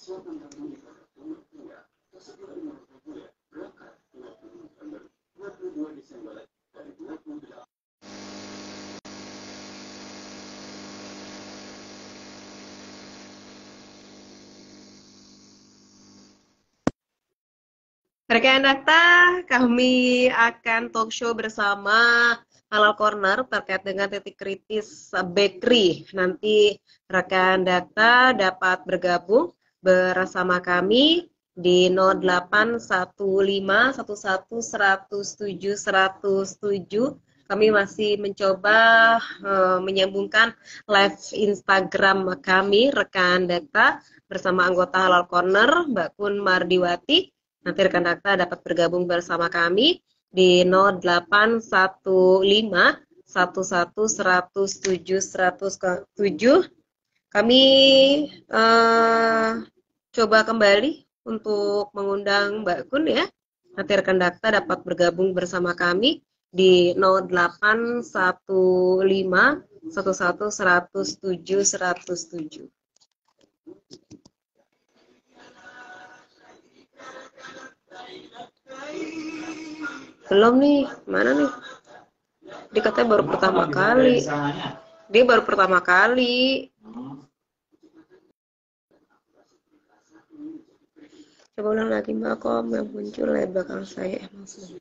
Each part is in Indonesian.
Rekan Dakta, kami akan talk show bersama Halal Corner terkait dengan titik kritis bakery. Nanti rekan Dakta dapat bergabung bersama kami di 0815111007. Kami masih mencoba menyambungkan live Instagram kami, rekan Dakta, bersama anggota Halal Corner, Mbak Kun Mardiwati. Nanti rekan Dakta dapat bergabung bersama kami di 0815111007. Kami coba kembali untuk mengundang Mbak Kun ya. Nanti rekan Dakta dapat bergabung bersama kami di 0815111007. Belum nih, mana nih? Dia katanya baru pertama kali. Dia baru pertama kali. Coba ulang lagi Mbak Kom, yang muncul di belakang saya emang sudah.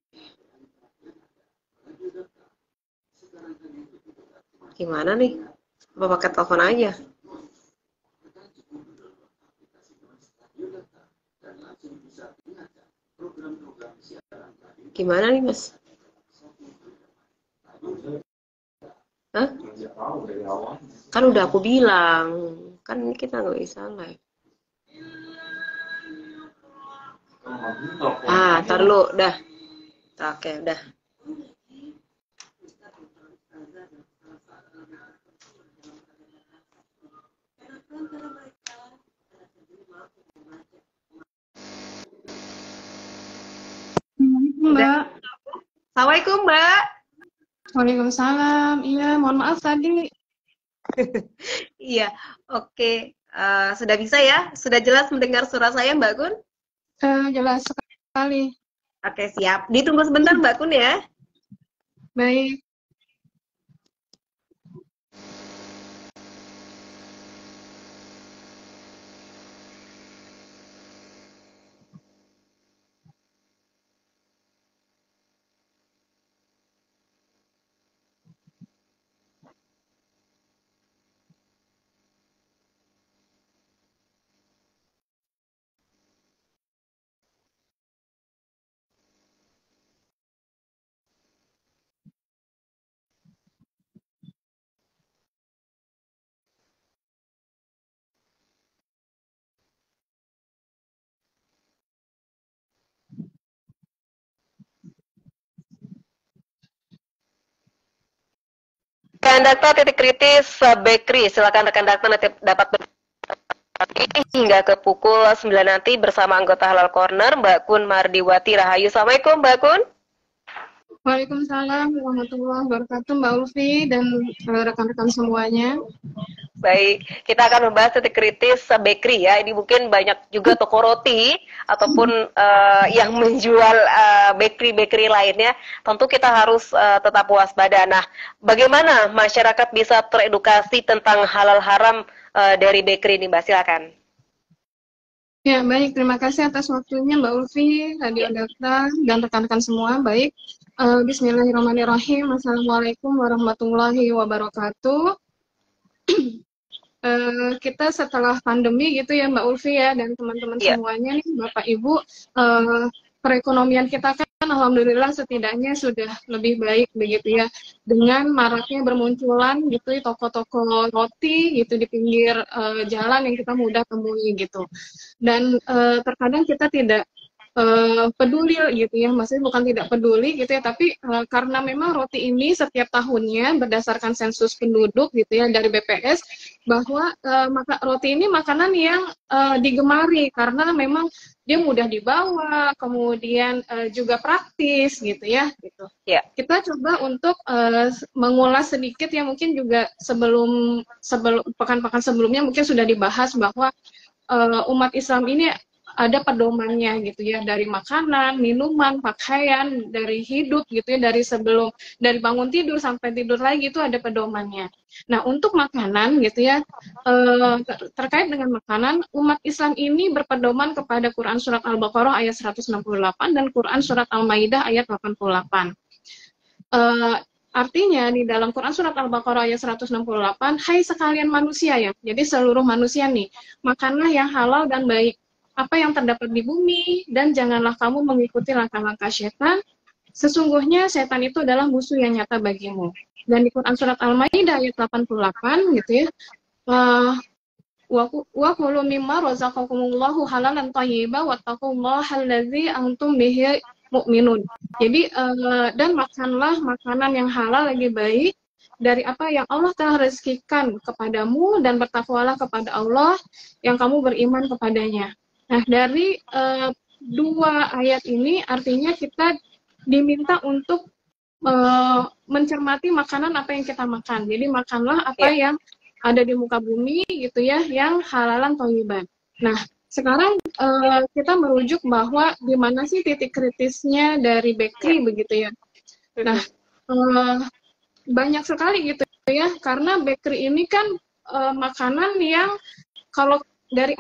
Gimana nih? Apa pakai telepon aja? Gimana nih Mas? Hah? Kan udah aku bilang, kan kita nggak bisa live. Tar lu, dah. Oke, udah. Mbak. Assalamualaikum Mbak. Waalaikumsalam. Iya, mohon maaf tadi. Iya, oke. Sudah bisa ya? Sudah jelas mendengar suara saya Mbak Kun? Jelas sekali. Oke, siap. Ditunggu sebentar Mbak Kun ya. Baik. Rekan Dakta titik kritis bakery. Silakan rekan Dakta nanti dapat hingga ke pukul 9 nanti bersama anggota Halal Corner Mbak Kun Mardiwati Rahayu. Assalamualaikum Mbak Kun. Waalaikumsalam warahmatullahi wabarakatuh Mbak Ulfi dan rekan-rekan semuanya. Baik, kita akan membahas titik kritis bakery ya. Ini mungkin banyak juga toko roti ataupun yang menjual bakery lainnya. Tentu kita harus tetap waspada. Nah, bagaimana masyarakat bisa teredukasi tentang halal haram dari bakery ini, Mbak? Silakan. Ya, baik. Terima kasih atas waktunya Mbak Ulfi, Radio Dakta, dan rekan-rekan semua. Baik, bismillahirrahmanirrahim. Assalamualaikum warahmatullahi wabarakatuh. Kita setelah pandemi gitu ya Mbak Ulfi ya dan teman-teman semuanya nih Bapak Ibu, perekonomian kita kan alhamdulillah setidaknya sudah lebih baik begitu ya, dengan maraknya bermunculan gitu toko-toko roti gitu di pinggir jalan yang kita mudah temui gitu. Dan terkadang kita tidak peduli gitu ya, maksudnya bukan tidak peduli gitu ya, tapi karena memang roti ini setiap tahunnya berdasarkan sensus penduduk gitu ya dari BPS bahwa roti ini makanan yang digemari karena memang dia mudah dibawa, kemudian juga praktis gitu ya gitu. Kita coba untuk mengulas sedikit ya, mungkin juga sebelum pekan-pekan sebelumnya mungkin sudah dibahas bahwa umat Islam ini ada pedomannya gitu ya, dari makanan, minuman, pakaian, dari hidup gitu ya, dari bangun tidur sampai tidur lagi itu ada pedomannya. Nah, untuk makanan gitu ya, terkait dengan makanan, umat Islam ini berpedoman kepada Quran surat Al-Baqarah ayat 168 dan Quran surat Al-Maidah ayat 88. Artinya di dalam Quran surat Al-Baqarah ayat 168, hai sekalian manusia ya, jadi seluruh manusia nih, makanlah yang halal dan baik, apa yang terdapat di bumi, dan janganlah kamu mengikuti langkah-langkah setan, sesungguhnya setan itu adalah musuh yang nyata bagimu. Dan di Quran surat Al-Maidah ayat 88 gitu ya, wa qulu mimma razaqakumullahu halalan thayyiban wattaqullaha allazi antum bihi mu'minun. Jadi dan makanlah makanan yang halal lagi baik dari apa yang Allah telah rezekikan kepadamu, dan bertakwalah kepada Allah yang kamu beriman kepadanya. Nah, dari dua ayat ini artinya kita diminta untuk mencermati makanan apa yang kita makan. Jadi makanlah apa yang ada di muka bumi gitu ya, yang halalan thayyiban. Nah, sekarang kita merujuk bahwa di mana sih titik kritisnya dari bakery begitu ya. Nah, banyak sekali gitu ya, karena bakery ini kan makanan yang kalau dari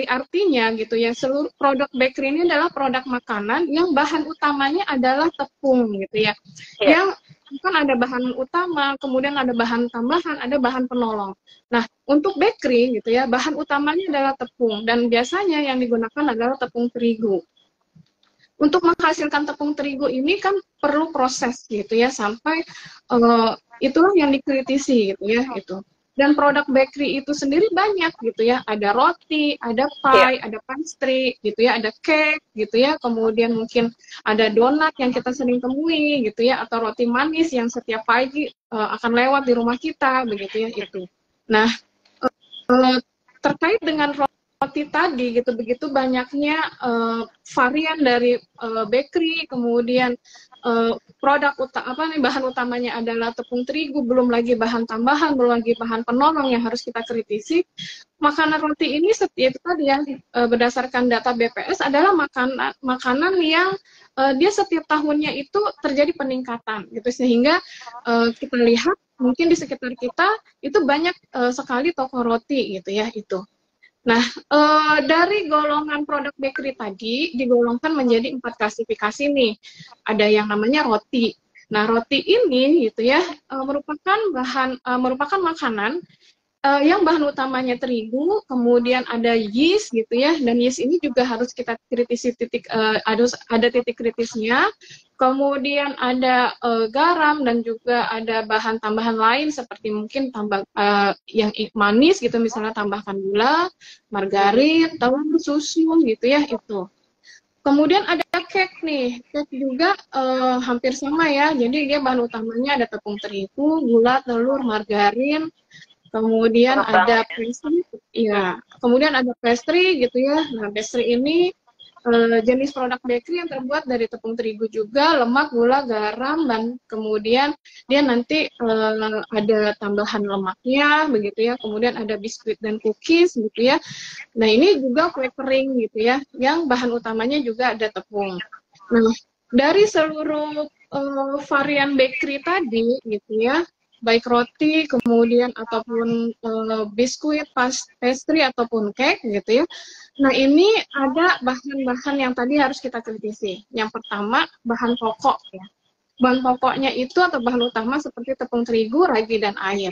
artinya gitu ya, seluruh produk bakery ini adalah produk makanan yang bahan utamanya adalah tepung gitu ya. Yang kan ada bahan utama, kemudian ada bahan tambahan, ada bahan penolong. Nah, untuk bakery gitu ya, bahan utamanya adalah tepung, dan biasanya yang digunakan adalah tepung terigu. Untuk menghasilkan tepung terigu ini kan perlu proses gitu ya, sampai itulah yang dikritisi gitu ya, itu. Dan produk bakery itu sendiri banyak gitu ya, ada roti, ada pie, ada pastry gitu ya, ada cake gitu ya, kemudian mungkin ada donat yang kita sering temui gitu ya, atau roti manis yang setiap pagi akan lewat di rumah kita begitu ya, itu. Nah, terkait dengan roti tadi gitu, begitu banyaknya varian dari bakery, kemudian bahan utamanya adalah tepung terigu, belum lagi bahan tambahan, belum lagi bahan penolong yang harus kita kritisi. Makanan roti ini itu tadi ya, berdasarkan data BPS adalah makanan yang dia setiap tahunnya itu terjadi peningkatan gitu, sehingga kita lihat mungkin di sekitar kita itu banyak sekali toko roti gitu ya, itu. Nah, dari golongan produk bakery tadi digolongkan menjadi 4 klasifikasi nih. Ada yang namanya roti. Nah, roti ini gitu ya, merupakan makanan yang bahan utamanya terigu, kemudian ada yeast gitu ya, dan yeast ini juga harus kita kritisi ada titik kritisnya. Kemudian ada garam, dan juga ada bahan tambahan lain seperti mungkin yang manis gitu, misalnya tambahkan gula, margarin, telur, susu gitu ya, itu. Kemudian ada cake nih, cake juga hampir sama ya, jadi dia bahan utamanya ada tepung terigu, gula, telur, margarin. Kemudian ada pastry, ya. Kemudian ada pastry gitu ya. Nah, pastry ini jenis produk bakery yang terbuat dari tepung terigu juga, lemak, gula, garam, dan kemudian dia nanti ada tambahan lemaknya begitu ya. Kemudian ada biskuit dan cookies gitu ya. Nah, ini juga kue kering gitu ya, yang bahan utamanya juga ada tepung. Nah, dari seluruh varian bakery tadi gitu ya, baik roti, kemudian ataupun biskuit, pastry ataupun cake gitu ya. Nah, ini ada bahan-bahan yang tadi harus kita kritisi. Yang pertama, bahan pokok ya. Bahan pokoknya itu atau bahan utama seperti tepung terigu, ragi, dan air.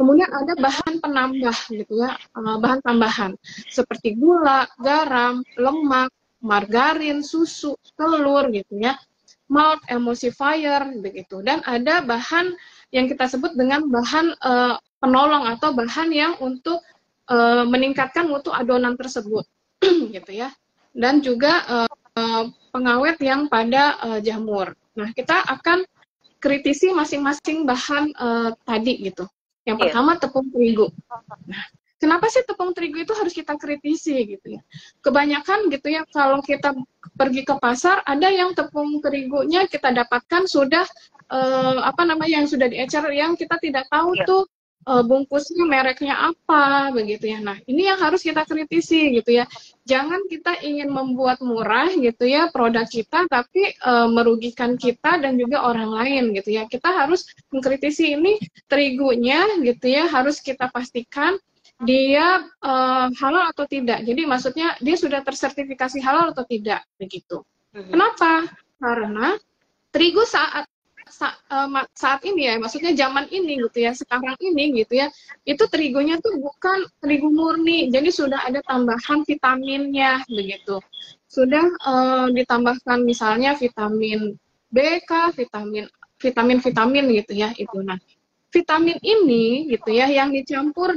Kemudian ada bahan penambah gitu ya, bahan tambahan seperti gula, garam, lemak, margarin, susu, telur gitu ya, malt, emulsifier begitu. Dan ada bahan yang kita sebut dengan bahan penolong atau bahan yang untuk meningkatkan mutu adonan tersebut gitu ya, dan juga pengawet yang pada jamur. Nah, kita akan kritisi masing-masing bahan tadi gitu. Yang pertama tepung terigu. Nah, kenapa sih tepung terigu itu harus kita kritisi gitu ya? Kebanyakan gitu ya, kalau kita pergi ke pasar, ada yang tepung terigunya kita dapatkan sudah yang sudah diecer, yang kita tidak tahu tuh bungkusnya mereknya apa begitu ya. Nah, ini yang harus kita kritisi gitu ya. Jangan kita ingin membuat murah gitu ya produk kita, tapi merugikan kita dan juga orang lain gitu ya. Kita harus mengkritisi ini terigunya gitu ya, harus kita pastikan dia halal atau tidak. Jadi maksudnya dia sudah tersertifikasi halal atau tidak begitu. Kenapa? Karena terigu saat ini ya, maksudnya zaman ini gitu ya, sekarang ini gitu ya, itu terigunya tuh bukan terigu murni, jadi sudah ada tambahan vitaminnya begitu. Sudah ditambahkan misalnya vitamin B, K, vitamin gitu ya itu. Nah, vitamin ini gitu ya yang dicampur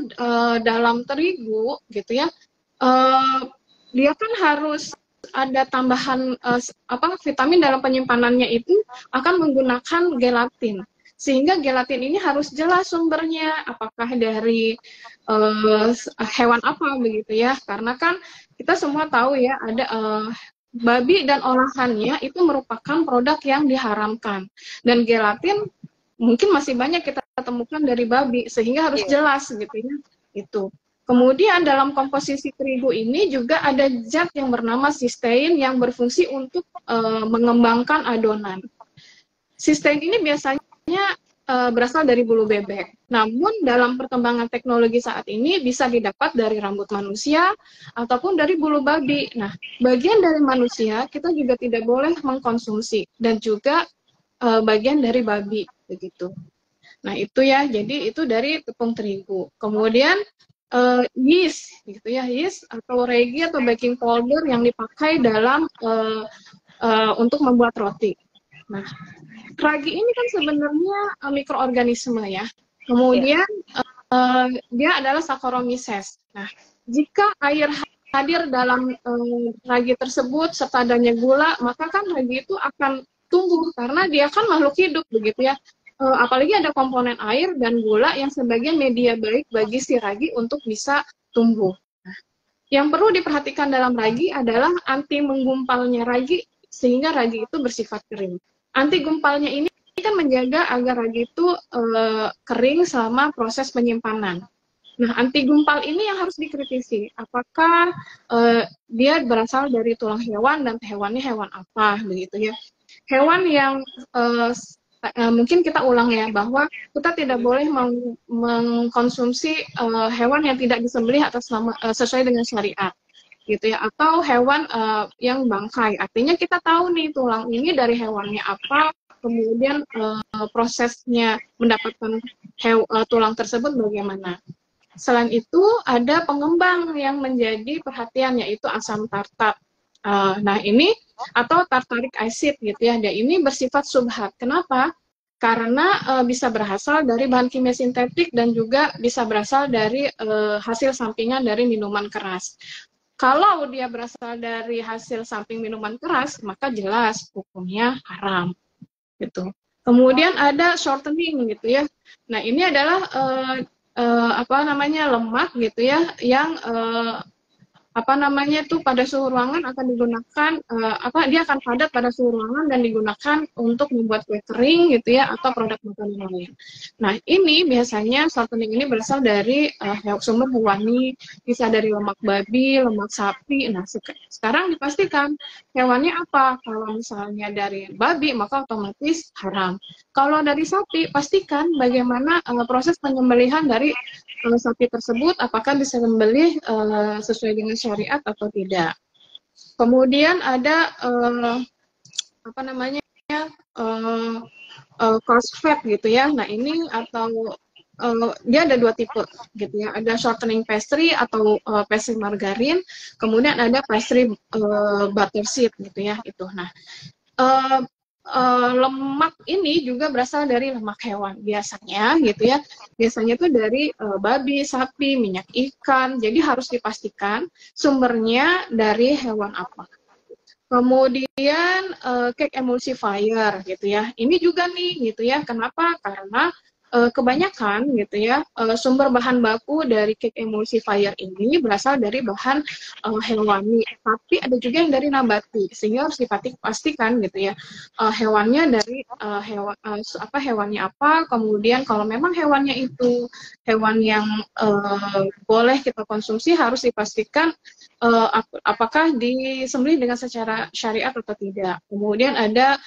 dalam terigu gitu ya, dia kan harus ada tambahan vitamin dalam penyimpanannya itu akan menggunakan gelatin, sehingga gelatin ini harus jelas sumbernya, apakah dari hewan apa begitu ya, karena kan kita semua tahu ya ada babi dan olahannya itu merupakan produk yang diharamkan, dan gelatin mungkin masih banyak kita temukan dari babi, sehingga harus jelas gitu ya itu. Kemudian dalam komposisi terigu ini juga ada zat yang bernama sistein yang berfungsi untuk mengembangkan adonan. Sistein ini biasanya berasal dari bulu bebek. Namun dalam perkembangan teknologi saat ini bisa didapat dari rambut manusia ataupun dari bulu babi. Nah, bagian dari manusia kita juga tidak boleh mengkonsumsi, dan juga bagian dari babi begitu. Nah, itu ya. Jadi itu dari tepung terigu. Kemudian yeast gitu ya, yeast atau ragi atau baking powder yang dipakai dalam untuk membuat roti. Nah, ragi ini kan sebenarnya mikroorganisme ya. Kemudian dia adalah Saccharomyces. Nah, jika air hadir dalam ragi tersebut serta adanya gula, maka kan ragi itu akan tumbuh karena dia kan makhluk hidup begitu ya. Apalagi ada komponen air dan gula yang sebagai media baik bagi si ragi untuk bisa tumbuh. Nah, yang perlu diperhatikan dalam ragi adalah anti menggumpalnya ragi, sehingga ragi itu bersifat kering. Anti gumpalnya ini kan menjaga agar ragi itu kering selama proses penyimpanan. Nah, anti gumpal ini yang harus dikritisi. Apakah dia berasal dari tulang hewan dan hewannya hewan apa begitu ya? Hewan yang mungkin kita ulang ya, bahwa kita tidak boleh mengkonsumsi hewan yang tidak disembelih atas nama sesuai dengan syariat gitu ya, atau hewan yang bangkai. Artinya kita tahu nih tulang ini dari hewannya apa, kemudian prosesnya mendapatkan tulang tersebut bagaimana. Selain itu ada pengembang yang menjadi perhatian, yaitu asam tartar. Nah ini atau tartaric acid gitu ya, dan ini bersifat subhat. Kenapa? Karena bisa berasal dari bahan kimia sintetik dan juga bisa berasal dari hasil sampingan dari minuman keras. Kalau dia berasal dari hasil samping minuman keras, maka jelas hukumnya haram gitu. Kemudian ada shortening gitu ya. Nah ini adalah lemak gitu ya, yang pada suhu ruangan akan digunakan, dia akan padat pada suhu ruangan dan digunakan untuk membuat kue kering gitu ya, atau produk makanan lain. Nah ini biasanya shortening ini berasal dari sumber hewani, bisa dari lemak babi, lemak sapi. Nah sekarang dipastikan hewannya apa. Kalau misalnya dari babi maka otomatis haram. Kalau dari sapi, pastikan bagaimana proses penyembelihan dari sapi tersebut, apakah disembelih sesuai dengan syariat atau tidak. Kemudian ada coarse fat gitu ya. Nah ini atau dia ada dua tipe gitu ya. Ada shortening pastry atau pastry margarin, kemudian ada pastry butterseed gitu ya itu. Nah lemak ini juga berasal dari lemak hewan biasanya gitu ya. Biasanya itu dari babi, sapi, minyak ikan. Jadi harus dipastikan sumbernya dari hewan apa. Kemudian cake emulsifier gitu ya. Ini juga nih gitu ya. Kenapa? Karena kebanyakan gitu ya sumber bahan baku dari cake emulsifier ini berasal dari bahan hewani, tapi ada juga yang dari nabati, sehingga harus dipastikan gitu ya hewannya dari hewannya apa, kemudian kalau memang hewannya itu hewan yang boleh kita konsumsi harus dipastikan apakah disembelih dengan secara syariat atau tidak. Kemudian ada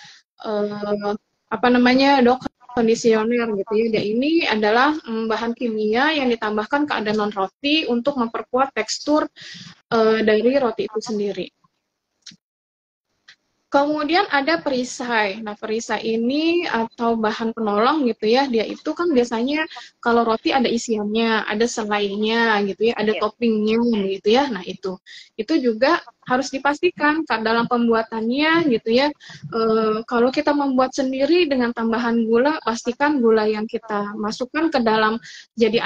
dok kondisioner gitu ya. Dan ini adalah bahan kimia yang ditambahkan ke adonan roti untuk memperkuat tekstur dari roti itu sendiri. Kemudian ada perisai. Nah, perisai ini atau bahan penolong gitu ya, dia itu kan biasanya kalau roti ada isiannya, ada selainya gitu ya, ada toppingnya gitu ya. Nah, itu juga harus dipastikan dalam pembuatannya gitu ya. Kalau kita membuat sendiri dengan tambahan gula, pastikan gula yang kita masukkan ke dalam jadi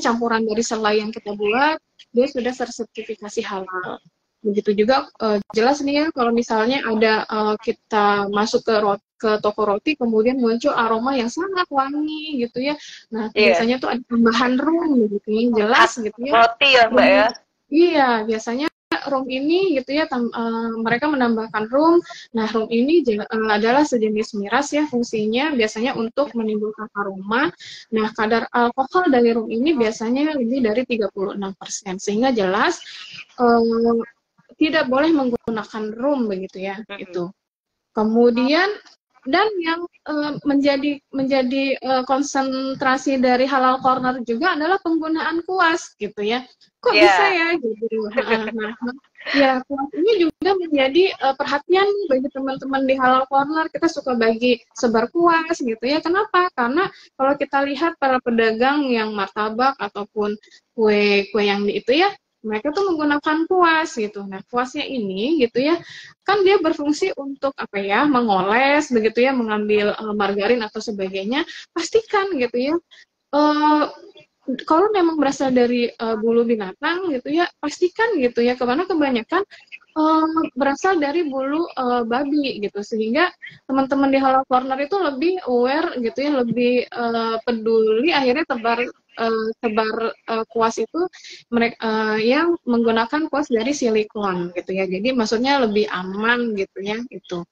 campuran dari selai yang kita buat, dia sudah tersertifikasi halal. Begitu juga jelas nih ya kalau misalnya ada kita masuk ke toko roti kemudian muncul aroma yang sangat wangi gitu ya. Nah, biasanya tuh ada tambahan rum gitu ya, jelas gitu ya. Roti ya, Mbak ya. Iya, biasanya rum ini gitu ya mereka menambahkan rum. Nah, rum ini adalah sejenis miras ya, fungsinya biasanya untuk menimbulkan aroma. Nah, kadar alkohol dari rum ini biasanya lebih dari 36%, sehingga jelas tidak boleh menggunakan rum begitu ya. Itu kemudian dan yang menjadi konsentrasi dari halal corner juga adalah penggunaan kuas gitu ya. Kok bisa ya gitu. Ya, kuas ini juga menjadi perhatian bagi teman-teman di halal corner. Kita suka bagi sebar kuas gitu ya. Kenapa? Karena kalau kita lihat para pedagang yang martabak ataupun kue yang itu ya, mereka tuh menggunakan kuas gitu. Nah, kuasnya ini gitu ya, kan dia berfungsi untuk mengoles begitu ya, mengambil margarin atau sebagainya. Pastikan gitu ya, kalau memang berasal dari bulu binatang gitu ya, pastikan gitu ya, karena kebanyakan berasal dari bulu babi gitu, sehingga teman-teman di halal corner itu lebih aware gitu ya, lebih peduli, akhirnya tebar kuas itu mereka yang menggunakan kuas dari silikon gitu ya, jadi maksudnya lebih aman gitu ya itu.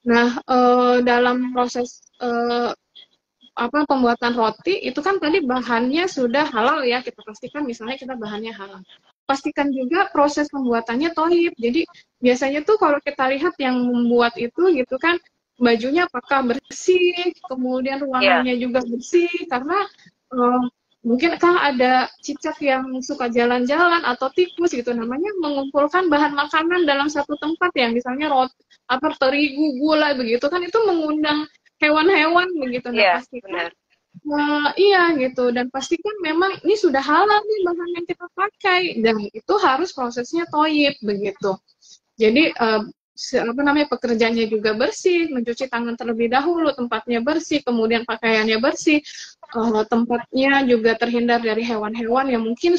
Nah, dalam proses pembuatan roti itu kan tadi bahannya sudah halal ya, kita pastikan misalnya kita bahannya halal. Pastikan juga proses pembuatannya thayyib. Jadi biasanya tuh kalau kita lihat yang membuat itu gitu kan, bajunya apakah bersih, kemudian ruangannya juga bersih, karena mungkinkah ada cicak yang suka jalan-jalan atau tikus gitu, namanya mengumpulkan bahan makanan dalam satu tempat ya, misalnya terigu, gula begitu kan, itu mengundang hewan-hewan begitu. Nah, pastikan iya gitu, dan pastikan memang ini sudah halal nih bahan yang kita pakai, dan itu harus prosesnya thayyib begitu. Jadi pekerjaannya juga bersih, mencuci tangan terlebih dahulu, tempatnya bersih, kemudian pakaiannya bersih, tempatnya juga terhindar dari hewan-hewan yang mungkin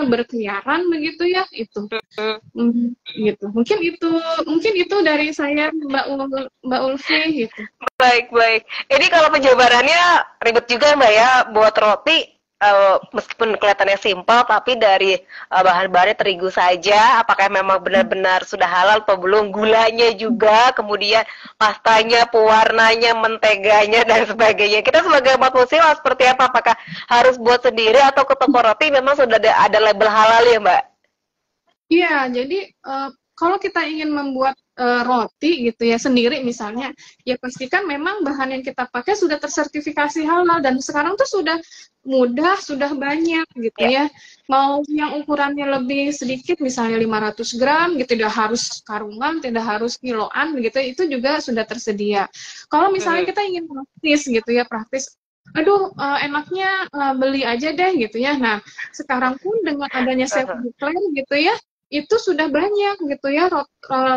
berkeliaran begitu ya, itu gitu. Mungkin itu dari saya, Mbak Ulfi gitu. Baik. Ini kalau penjabarannya ribet juga Mbak ya, buat roti meskipun kelihatannya simpel, tapi dari bahan-bahannya terigu saja, apakah memang benar-benar sudah halal atau belum, gulanya juga, kemudian pastanya, pewarnanya, menteganya, dan sebagainya. Kita sebagai umat muslim seperti apa? Apakah harus buat sendiri atau ke toko roti memang sudah ada label halal ya Mbak? Iya, jadi kalau kita ingin membuat roti gitu ya sendiri misalnya, ya pastikan memang bahan yang kita pakai sudah tersertifikasi halal, dan sekarang tuh sudah mudah, sudah banyak gitu ya. Mau yang ukurannya lebih sedikit misalnya 500 gram gitu, tidak harus karungan, tidak harus kiloan begitu, itu juga sudah tersedia. Kalau misalnya kita ingin praktis gitu ya, enaknya beli aja deh gitu ya. Nah, sekarang pun dengan adanya self declare gitu ya, itu sudah banyak gitu ya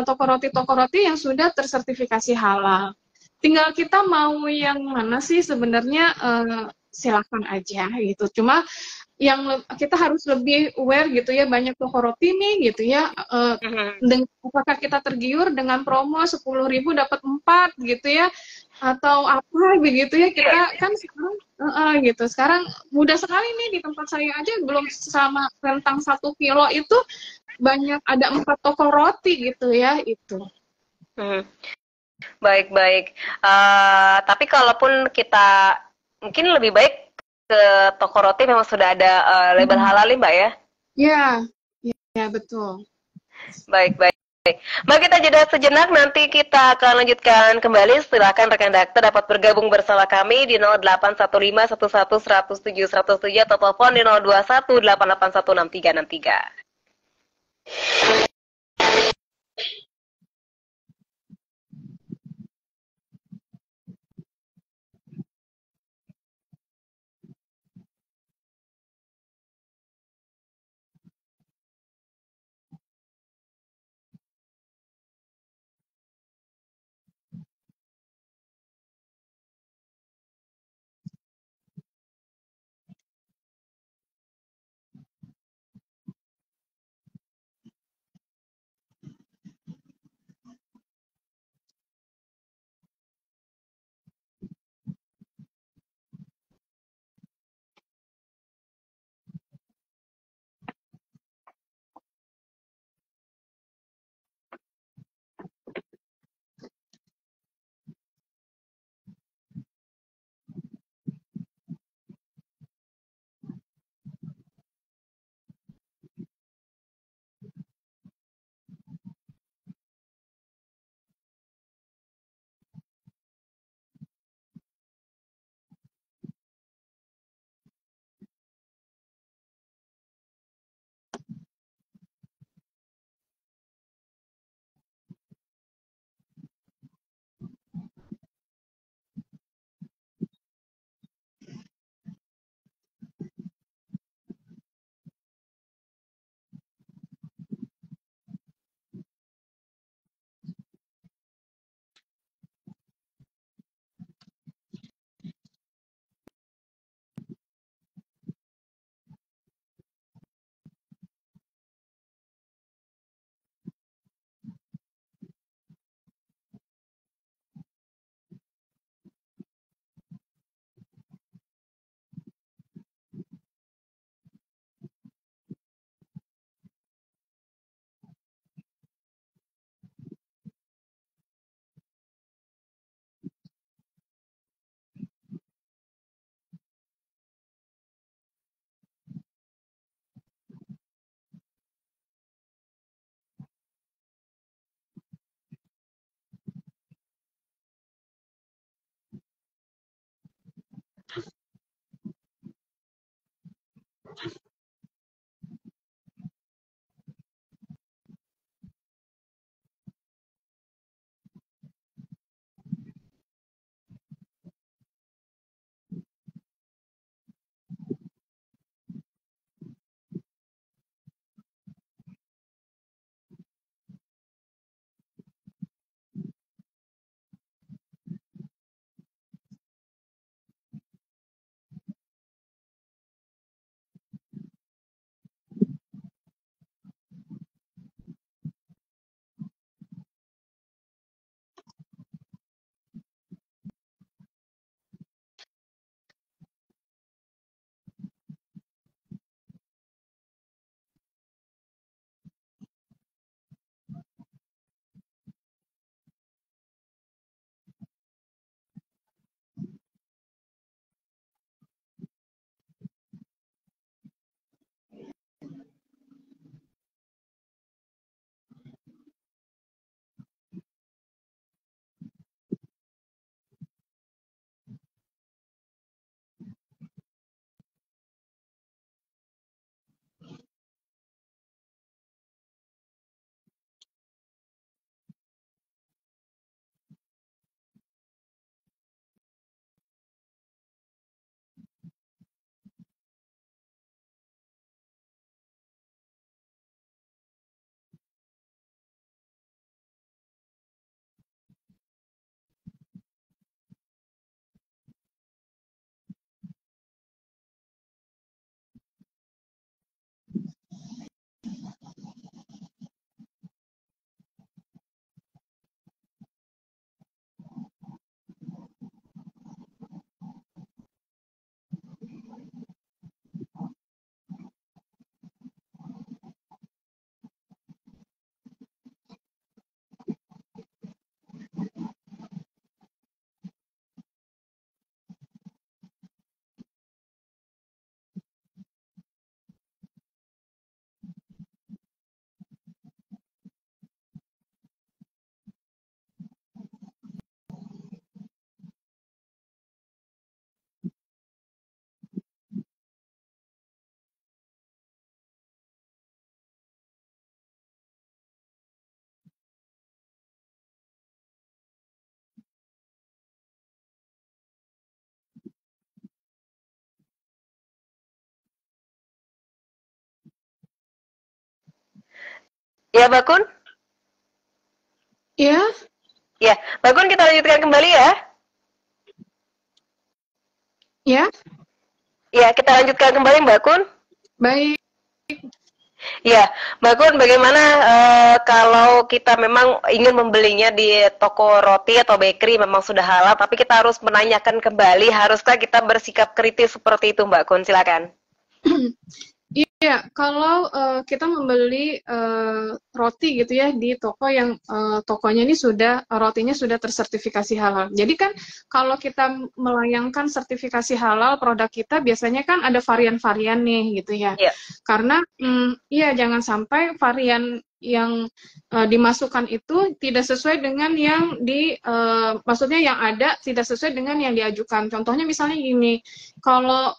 toko roti yang sudah tersertifikasi halal. Tinggal kita mau yang mana sih sebenarnya silakan aja gitu. Cuma yang kita harus lebih aware gitu ya, banyak toko roti nih gitu ya, Mhm. apakah kita tergiur dengan promo 10.000 dapat 4 gitu ya, atau apa begitu ya, Iya, kita kan sekarang gitu, sekarang mudah sekali nih di tempat saya aja belum sama rentang 1 kilo itu banyak ada 4 toko roti gitu ya itu. mhm. Baik baik. Tapi kalaupun kita mungkin lebih baik ke toko roti memang sudah ada, label Hmm. halal nih, Mbak, ya? Ya, ya betul. Baik baik. Mbak, kita jeda sejenak, nanti kita akan lanjutkan kembali. Silakan rekan Dakta dapat bergabung bersama kami di 0815111107 atau telepon di 0218816363. Ya, Bakun? Ya, Ya, Bakun kita lanjutkan kembali ya. ya, Ya, kita lanjutkan kembali, Mbak Kun. baik. Ya, Mbak Kun, bagaimana kalau kita memang ingin membelinya di toko roti atau bakery memang sudah halal, tapi kita harus menanyakan kembali, haruskah kita bersikap kritis seperti itu, Mbak Kun? Silakan. Iya, kalau kita membeli roti gitu ya di toko yang tokonya ini sudah rotinya sudah tersertifikasi halal. Jadi kan kalau kita melayangkan sertifikasi halal produk kita biasanya kan ada varian-varian nih gitu ya. Ya, Karena iya jangan sampai varian yang dimasukkan itu tidak sesuai dengan yang maksudnya yang ada tidak sesuai dengan yang diajukan. Contohnya misalnya gini, kalau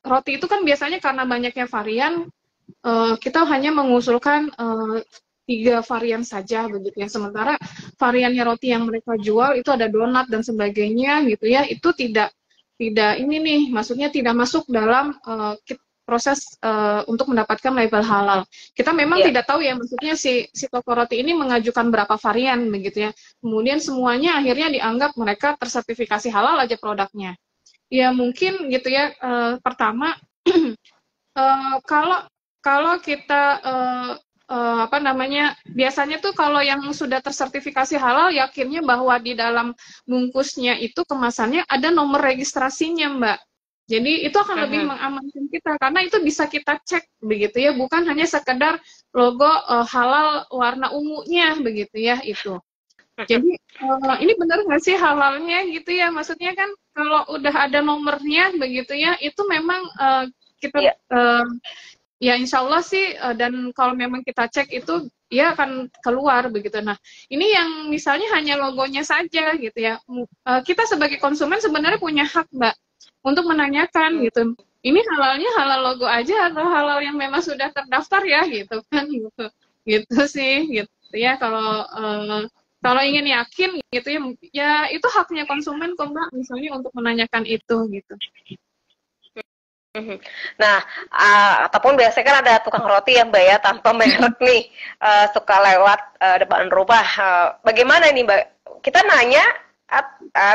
roti itu kan biasanya karena banyaknya varian, kita hanya mengusulkan 3 varian saja begitu ya. Sementara variannya roti yang mereka jual itu ada donat dan sebagainya gitu ya. Itu tidak ini nih, maksudnya tidak masuk dalam proses untuk mendapatkan label halal. Kita memang ya. tidak tahu ya, maksudnya si toko roti ini mengajukan berapa varian begitu ya. Kemudian semuanya akhirnya dianggap mereka tersertifikasi halal aja produknya. Ya mungkin gitu ya. Pertama, kalau kalau kita apa namanya, biasanya tuh kalau yang sudah tersertifikasi halal, yakinnya bahwa di dalam bungkusnya itu kemasannya ada nomor registrasinya, Mbak. Jadi itu akan lebih Mhm. mengamankan kita karena itu bisa kita cek begitu ya, bukan hanya sekedar logo halal warna ungunya begitu ya itu. Jadi ini benar nggak sih halalnya gitu ya? Maksudnya kan kalau udah ada nomornya begitu ya, itu memang kita Ya. ya insya Allah sih dan kalau memang kita cek itu ya akan keluar begitu. Nah ini yang misalnya hanya logonya saja gitu ya. Kita sebagai konsumen sebenarnya punya hak Mbak untuk menanyakan Hmm. gitu. Ini halalnya halal logo aja atau halal yang memang sudah terdaftar ya gitu kan gitu. Gitu sih gitu ya kalau ingin yakin gitu ya, ya itu haknya konsumen kok Mbak, misalnya untuk menanyakan itu gitu. Mhm. Nah, ataupun biasanya kan ada tukang roti yang Mbak ya tanpa merek nih, suka lewat depan rumah. Bagaimana ini Mbak? Kita nanya,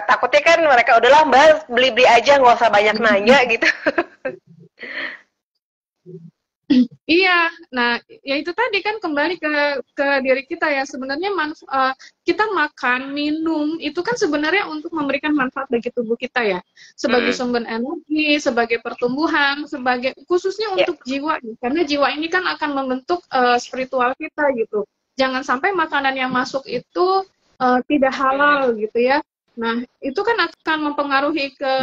takutnya kan mereka udahlah Mbak beli-beli aja nggak usah banyak nanya gitu. Iya, nah ya itu tadi kan kembali ke diri kita ya sebenarnya kita makan, minum itu kan sebenarnya untuk memberikan manfaat bagi tubuh kita ya, sebagai Mm-mm. sumber energi, sebagai pertumbuhan, sebagai khususnya Ya. untuk jiwa, karena jiwa ini kan akan membentuk spiritual kita gitu. Jangan sampai makanan yang masuk itu tidak halal Mhm. gitu ya. Nah, itu kan akan mempengaruhi ke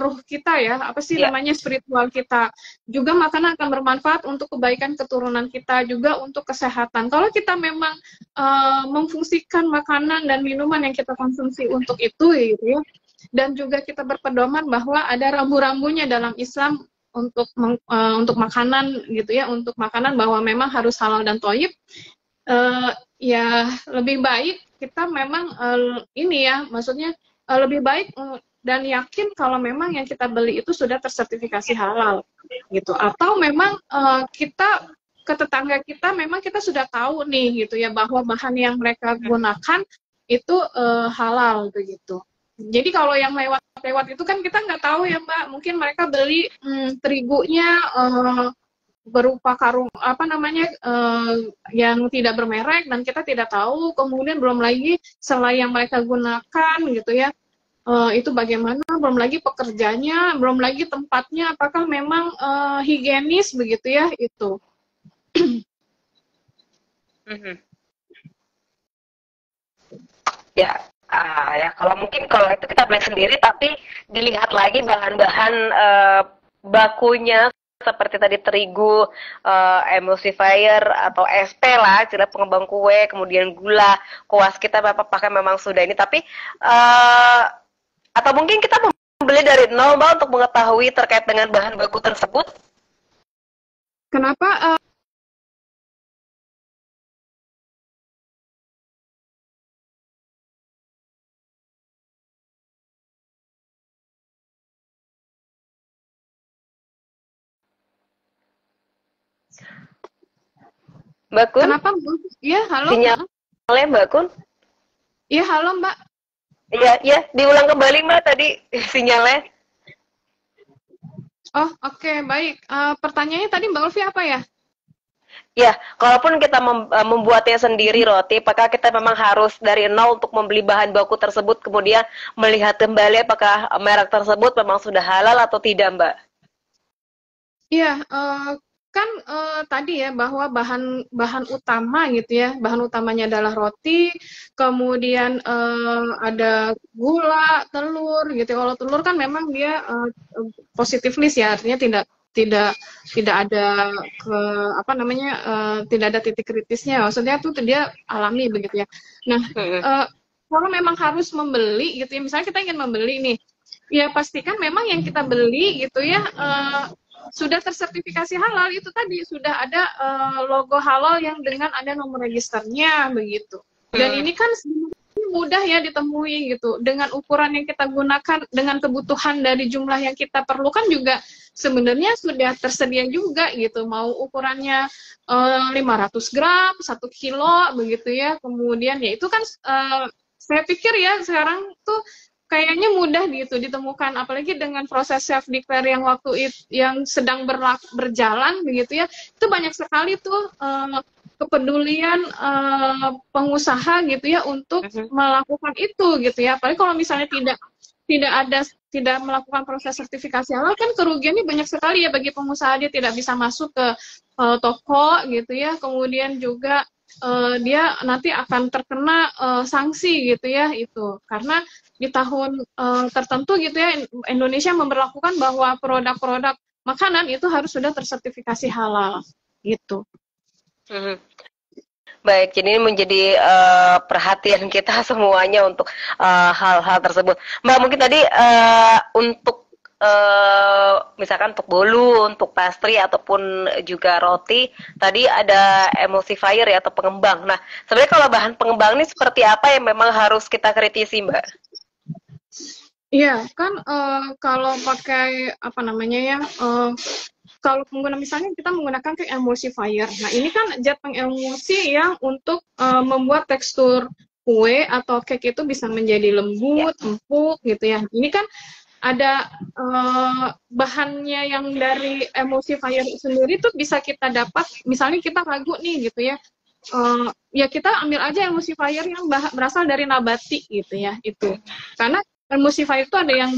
ruh kita ya, apa sih Ya. namanya spiritual kita. Juga makanan akan bermanfaat untuk kebaikan keturunan kita, juga untuk kesehatan. Kalau kita memang memfungsikan makanan dan minuman yang kita konsumsi untuk itu gitu ya, dan juga kita berpedoman bahwa ada rambu-rambunya dalam Islam untuk makanan gitu ya, untuk makanan bahwa memang harus halal dan thayyib, ya lebih baik kita memang ini ya, maksudnya lebih baik dan yakin kalau memang yang kita beli itu sudah tersertifikasi halal gitu. Atau memang kita ke tetangga kita memang kita sudah tahu nih gitu ya bahwa bahan yang mereka gunakan itu halal begitu. Jadi kalau yang lewat-lewat itu kan kita nggak tahu ya Mbak, mungkin mereka beli terigunya berupa karung apa namanya yang tidak bermerek dan kita tidak tahu, kemudian belum lagi selai yang mereka gunakan gitu ya, itu bagaimana, belum lagi pekerjanya, belum lagi tempatnya apakah memang higienis begitu ya itu. Mhm. Ya, ya kalau mungkin kalau itu kita beli sendiri tapi dilihat lagi bahan-bahan bakunya seperti tadi terigu, emulsifier atau SP lah, istilah pengembang kue, kemudian gula, kuas kita bapak pakai memang sudah ini, tapi atau mungkin kita membeli dari nol Mbak untuk mengetahui terkait dengan bahan baku tersebut. Kenapa Mbak Kun? Kenapa, Bu? Ya, halo. Sinyalnya Mbak Kun? Iya, halo, Mbak. Iya, iya, diulang kembali Mbak tadi sinyalnya. Oh, oke, baik. Pertanyaannya tadi Mbak Ulfi apa ya? Ya, kalaupun kita membuatnya sendiri roti, apakah kita memang harus dari nol untuk membeli bahan baku tersebut, kemudian melihat kembali apakah merek tersebut memang sudah halal atau tidak, Mbak? Iya, kan tadi ya bahwa bahan utama gitu ya, bahan utamanya adalah roti, kemudian ada gula, telur gitu. Kalau telur kan memang dia positif list ya, artinya tidak ada apa namanya, tidak ada titik kritisnya. Maksudnya tuh dia alami begitu ya. Nah, kalau memang harus membeli gitu ya, misalnya kita ingin membeli nih, ya pastikan memang yang kita beli gitu ya sudah tersertifikasi halal, itu tadi sudah ada logo halal yang dengan ada nomor registernya begitu. Dan ini kan mudah ya ditemui gitu. Dengan ukuran yang kita gunakan, dengan kebutuhan dari jumlah yang kita perlukan juga sebenarnya sudah tersedia juga gitu. Mau ukurannya 500 gram, 1 kilo begitu ya. Kemudian ya itu kan saya pikir ya sekarang tuh kayaknya mudah gitu ditemukan, apalagi dengan proses self declare yang yang sedang berjalan begitu ya, itu banyak sekali tuh kepedulian pengusaha gitu ya untuk melakukan itu gitu ya. Apalagi kalau misalnya tidak melakukan proses sertifikasi halal, kan kerugiannya banyak sekali ya bagi pengusaha. Dia tidak bisa masuk ke toko gitu ya, kemudian juga dia nanti akan terkena sanksi gitu ya, itu karena di tahun tertentu gitu ya Indonesia memberlakukan bahwa produk-produk makanan itu harus sudah tersertifikasi halal gitu. Baik, jadi ini menjadi perhatian kita semuanya untuk hal-hal tersebut. Mbak, mungkin tadi untuk misalkan untuk bolu, untuk pastry ataupun juga roti, tadi ada emulsifier ya atau pengembang. Nah, sebenarnya kalau bahan pengembang ini seperti apa yang memang harus kita kritisi, Mbak? Iya, kan kalau pakai apa namanya ya, kalau misalnya kita menggunakan kayak emulsifier. Nah, ini kan zat pengemulsi yang untuk membuat tekstur kue atau cake itu bisa menjadi lembut, empuk gitu ya. Ini kan ada bahannya yang dari emulsifier sendiri tuh bisa kita dapat, misalnya kita ragu nih gitu ya. Ya kita ambil aja emulsifier yang berasal dari nabati gitu ya, itu. Karena emulsifier itu ada yang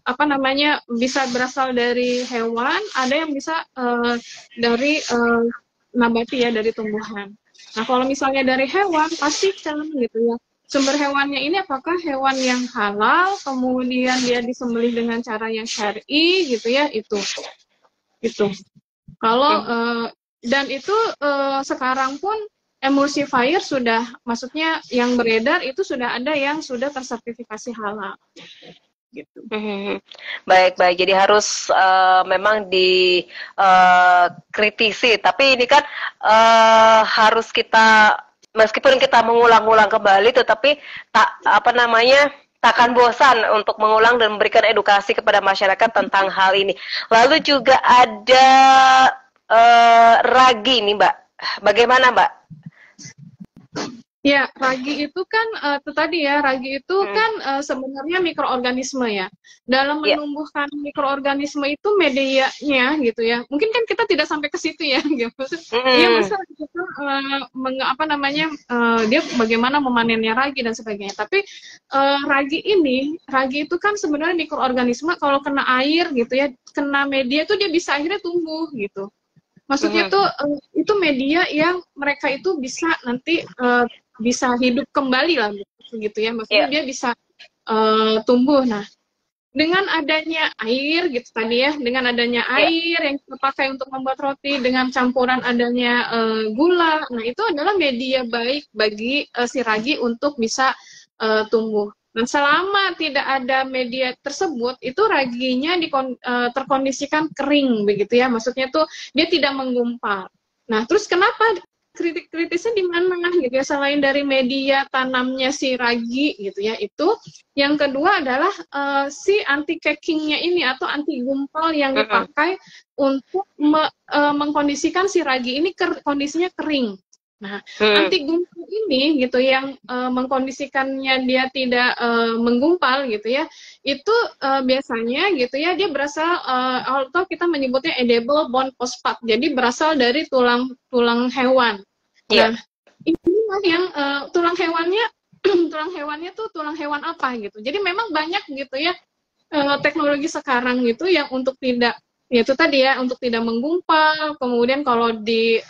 apa namanya bisa berasal dari hewan, ada yang bisa dari nabati ya, dari tumbuhan. Nah, kalau misalnya dari hewan, pastikan gitu ya, sumber hewannya ini apakah hewan yang halal, kemudian dia disembelih dengan cara yang syar'i gitu ya, itu. Kalau dan itu sekarang pun emulsifier sudah, maksudnya yang beredar itu sudah ada yang sudah tersertifikasi halal. Gitu. Baik. Jadi harus memang dikritisi. Tapi ini kan harus kita, meskipun kita mengulang-ulang kembali, tetapi takkan bosan untuk mengulang dan memberikan edukasi kepada masyarakat tentang hal ini. Lalu juga ada ragi nih, Mbak. Bagaimana, Mbak? Ya, ragi itu kan tadi ya, ragi itu kan sebenarnya mikroorganisme ya. Dalam menumbuhkan mikroorganisme itu medianya gitu ya. Mungkin kan kita tidak sampai ke situ ya, gitu. Iya, masa kita dia bagaimana memanennya ragi dan sebagainya. Tapi ragi itu kan sebenarnya mikroorganisme, kalau kena air gitu ya, kena media itu dia bisa akhirnya tumbuh gitu. Maksudnya tuh itu media yang mereka itu bisa nanti bisa hidup kembali lah begitu ya, maksudnya dia bisa tumbuh. Nah, dengan adanya air gitu tadi ya, dengan adanya air yang kita pakai untuk membuat roti, dengan campuran adanya gula, nah itu adalah media baik bagi si ragi untuk bisa tumbuh. Nah, selama tidak ada media tersebut, itu raginya terkondisikan kering begitu ya, maksudnya tuh dia tidak menggumpal. Nah, terus kenapa kritisnya di mana gitu ya, selain dari media tanamnya si ragi gitu ya, itu yang kedua adalah si anti caking-nya ini atau anti gumpal yang dipakai untuk mengkondisikan si ragi ini kondisinya kering. Nah, anti gumpal ini gitu yang mengkondisikannya dia tidak menggumpal gitu ya, itu biasanya gitu ya dia berasal atau kita menyebutnya edible bone phosphat. Jadi berasal dari tulang hewan. Nah, inilah yang tulang hewannya tulang hewannya tuh tulang hewan apa gitu. Jadi memang banyak gitu ya teknologi sekarang gitu yang untuk tidak, ya itu tadi ya, untuk tidak menggumpal. Kemudian kalau di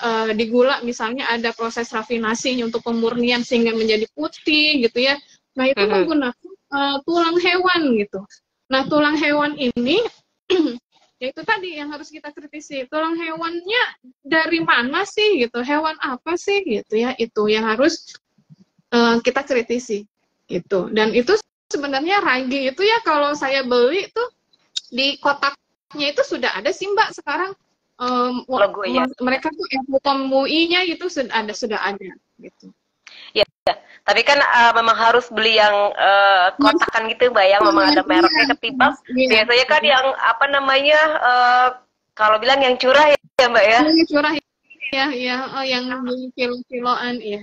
gula misalnya ada proses rafinasinya untuk pemurnian sehingga menjadi putih gitu ya. Nah, itu menggunakan tulang hewan gitu. Nah, tulang hewan ini ya itu tadi yang harus kita kritisi. Tulang hewannya dari mana sih gitu? Hewan apa sih gitu ya? Itu yang harus kita kritisi gitu. Dan itu sebenarnya ragi itu ya kalau saya beli tuh di kotaknya itu sudah ada sih Mbak sekarang. Logonya. Mereka tuh MUI-nya itu sudah ada gitu. Ya, tapi kan memang harus beli yang kotakan gitu Mbak, yang memang ada mereknya ketimbang. Biasanya kan yang apa namanya kalau bilang yang curah ya Mbak ya. Yang curah ya, yang kilo-kiloan ya.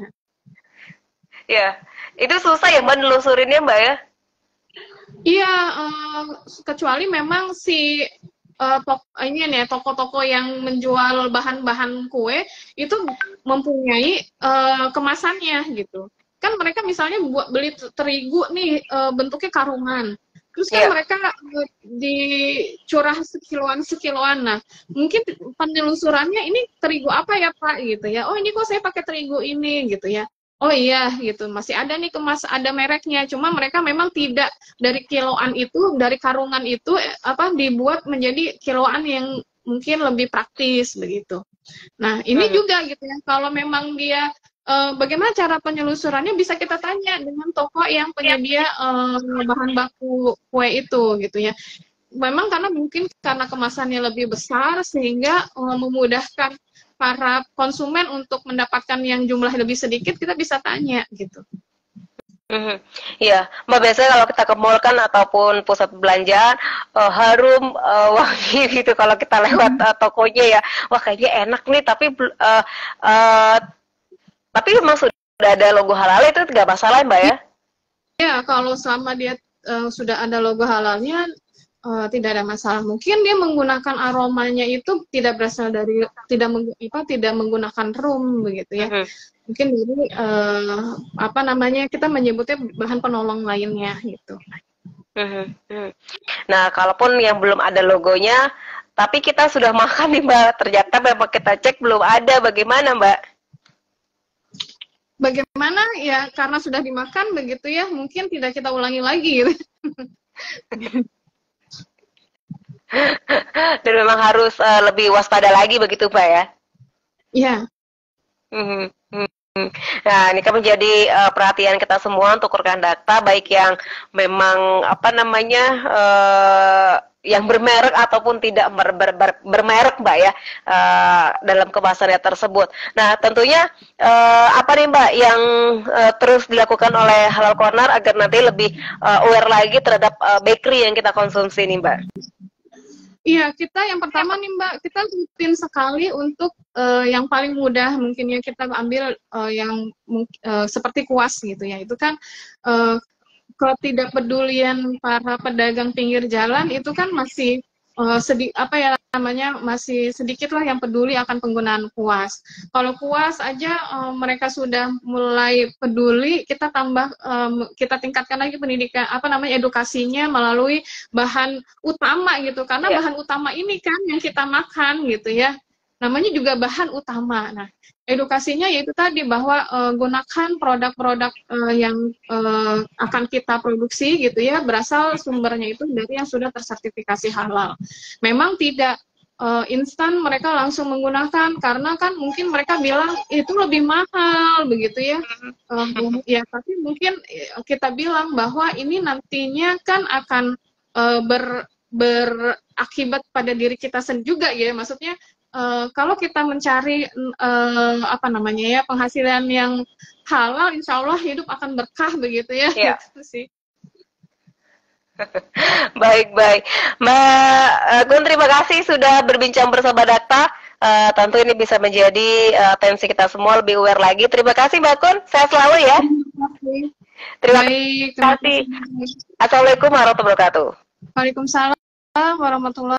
Ya, itu susah ya Mbak nelusurinnya Mbak ya? Iya, kecuali memang si ini nih toko-toko yang menjual bahan-bahan kue itu mempunyai kemasannya gitu. Kan mereka misalnya beli terigu nih bentuknya karungan. Terus kan mereka dicurah sekiloan. Nah, mungkin penelusurannya ini terigu apa ya Pak gitu ya. Oh, ini kok saya pakai terigu ini gitu ya. Oh iya gitu, masih ada nih ada mereknya. Cuma mereka memang tidak dari kiloan itu, dari karungan itu dibuat menjadi kiloan yang mungkin lebih praktis begitu. Nah, ini juga gitu ya. Kalau memang dia bagaimana cara penyelusurannya bisa kita tanya dengan toko yang penyedia bahan baku kue itu gitu ya. Memang karena kemasannya lebih besar sehingga memudahkan para konsumen untuk mendapatkan yang jumlah lebih sedikit, kita bisa tanya gitu. Iya, Mbak, biasanya kalau kita ke mall kan ataupun pusat perbelanjaan harum wangi gitu kalau kita lewat tokonya ya. Wah, kayaknya enak nih, tapi memang sudah ada logo halal itu nggak masalah Mbak ya? Ya, kalau selama dia sudah ada logo halalnya tidak ada masalah. Mungkin dia menggunakan aromanya itu tidak berasal dari tidak menggunakan rum begitu ya. Mungkin dari kita menyebutnya bahan penolong lainnya gitu. Nah, kalaupun yang belum ada logonya, tapi kita sudah makan nih Mbak, ternyata memang kita cek belum ada, bagaimana Mbak? Bagaimana ya, karena sudah dimakan begitu ya, mungkin tidak kita ulangi lagi gitu. Dan memang harus lebih waspada lagi begitu Pak ya? Iya. Nah, ini kan menjadi perhatian kita semua untuk rekan data, baik yang memang yang bermerek ataupun tidak bermerek Mbak ya, dalam kemasannya tersebut. Nah, tentunya apa nih Mbak yang terus dilakukan oleh Halal Corner agar nanti lebih aware lagi terhadap bakery yang kita konsumsi nih Mbak? Iya, kita yang pertama nih Mbak, kita rutin sekali untuk yang paling mudah mungkin ya kita ambil yang seperti kuas gitu ya. Itu kan ketidakpedulian para pedagang pinggir jalan itu kan masih masih sedikit lah yang peduli akan penggunaan kuas. Kalau kuas aja mereka sudah mulai peduli, kita tingkatkan lagi pendidikan edukasinya melalui bahan utama gitu, karena bahan utama ini kan yang kita makan gitu ya, namanya juga bahan utama. Nah, edukasinya yaitu tadi bahwa gunakan produk-produk yang akan kita produksi gitu ya, berasal sumbernya itu dari yang sudah tersertifikasi halal. Memang tidak instan mereka langsung menggunakan, karena kan mungkin mereka bilang itu lebih mahal begitu ya. Ya, tapi mungkin kita bilang bahwa ini nantinya kan akan berakibat pada diri kita sendiri juga ya, maksudnya kalau kita mencari apa namanya ya, penghasilan yang halal, insya Allah hidup akan berkah begitu ya. Iya. Gitu sih. Baik, baik. Mbak Gun, terima kasih sudah berbincang bersama Dakta. Tentu ini bisa menjadi atensi kita semua lebih aware lagi. Terima kasih Mbak Gun, sehat selalu ya. Terima kasih. Assalamualaikum warahmatullahi wabarakatuh. Waalaikumsalam warahmatullahi